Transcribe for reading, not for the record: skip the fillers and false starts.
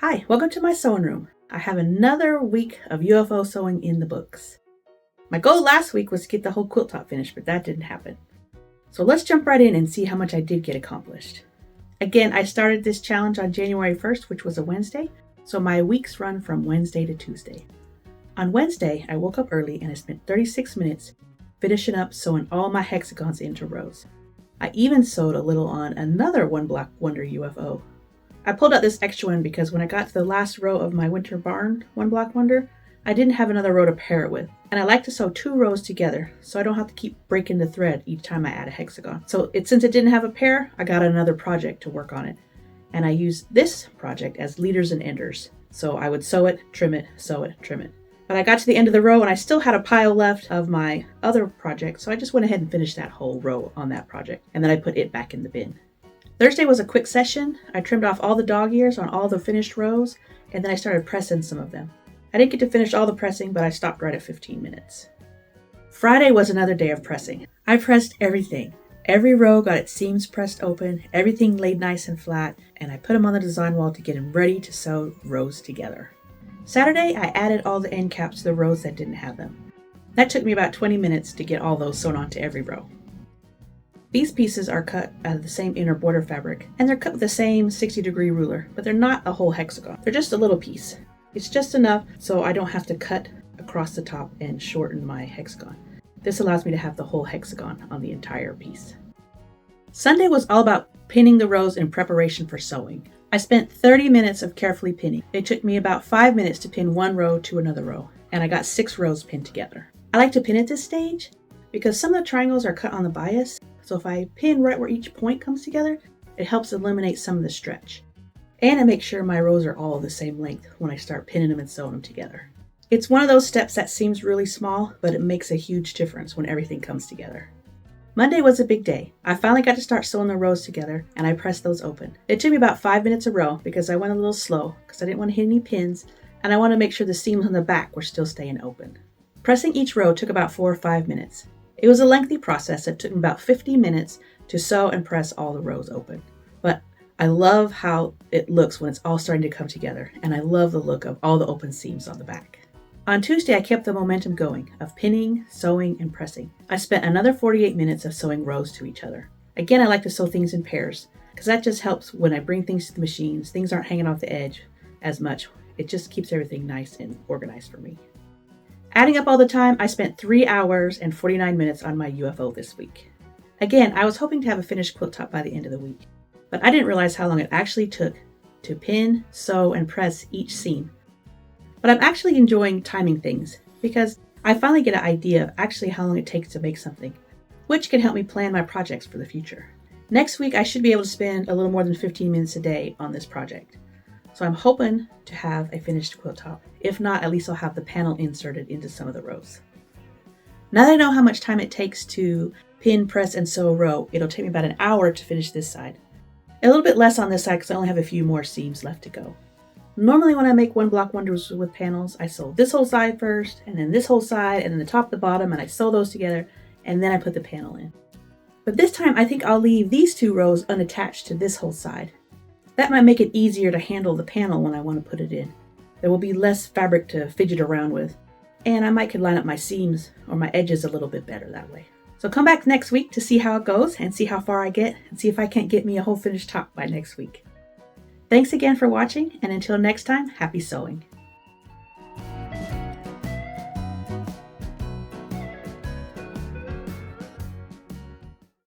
Hi, welcome to my sewing room. I have another week of UFO sewing in the books. My goal last week was to get the whole quilt top finished, but that didn't happen. So let's jump right in and see how much I did get accomplished. Again, I started this challenge on January 1st, which was a Wednesday, so my weeks run from Wednesday to Tuesday. On Wednesday, I woke up early and I spent 36 minutes finishing up sewing all my hexagons into rows. I even sewed a little on another One Block Wonder UFO. I pulled out this extra one because when I got to the last row of my winter barn One Block Wonder, I didn't have another row to pair it with. And I like to sew 2 rows together so I don't have to keep breaking the thread each time I add a hexagon. So since it didn't have a pair, I got another project to work on it. And I used this project as leaders and enders. So I would sew it, trim it, sew it, trim it. But I got to the end of the row and I still had a pile left of my other project, so I just went ahead and finished that whole row on that project. And then I put it back in the bin. Thursday was a quick session. I trimmed off all the dog ears on all the finished rows, and then I started pressing some of them. I didn't get to finish all the pressing, but I stopped right at 15 minutes. Friday was another day of pressing. I pressed everything. Every row got its seams pressed open, everything laid nice and flat, and I put them on the design wall to get them ready to sew rows together. Saturday, I added all the end caps to the rows that didn't have them. That took me about 20 minutes to get all those sewn onto every row. These pieces are cut out of the same inner border fabric, and they're cut with the same 60-degree ruler, but they're not a whole hexagon. They're just a little piece. It's just enough so I don't have to cut across the top and shorten my hexagon. This allows me to have the whole hexagon on the entire piece. Sunday was all about pinning the rows in preparation for sewing. I spent 30 minutes of carefully pinning. It took me about 5 minutes to pin one row to another row, and I got 6 rows pinned together. I like to pin at this stage because some of the triangles are cut on the bias, so if I pin right where each point comes together, it helps eliminate some of the stretch. And I make sure my rows are all the same length when I start pinning them and sewing them together. It's one of those steps that seems really small, but it makes a huge difference when everything comes together. Monday was a big day. I finally got to start sewing the rows together, and I pressed those open. It took me about 5 minutes a row because I went a little slow because I didn't want to hit any pins, and I wanted to make sure the seams on the back were still staying open. Pressing each row took about 4 or 5 minutes. It was a lengthy process. It took me about 50 minutes to sew and press all the rows open. But I love how it looks when it's all starting to come together, and I love the look of all the open seams on the back. On Tuesday, I kept the momentum going of pinning, sewing, and pressing. I spent another 48 minutes of sewing rows to each other. Again, I like to sew things in pairs because that just helps when I bring things to the machines. Things aren't hanging off the edge as much. It just keeps everything nice and organized for me. Adding up all the time, I spent 3 hours and 49 minutes on my UFO this week. Again, I was hoping to have a finished quilt top by the end of the week, but I didn't realize how long it actually took to pin, sew, and press each seam. But I'm actually enjoying timing things because I finally get an idea of actually how long it takes to make something, which can help me plan my projects for the future. Next week, I should be able to spend a little more than 15 minutes a day on this project. So I'm hoping to have a finished quilt top. If not, at least I'll have the panel inserted into some of the rows. Now that I know how much time it takes to pin, press, and sew a row, it'll take me about an hour to finish this side. A little bit less on this side because I only have a few more seams left to go. Normally when I make One Block Wonders with panels, I sew this whole side first, and then this whole side, and then the top, the bottom, and I sew those together, and then I put the panel in. But this time I think I'll leave these 2 rows unattached to this whole side. That might make it easier to handle the panel when I want to put it in. There will be less fabric to fidget around with, and I might could line up my seams or my edges a little bit better that way. So come back next week to see how it goes and see how far I get and see if I can't get me a whole finished top by next week. Thanks again for watching, and until next time, happy sewing.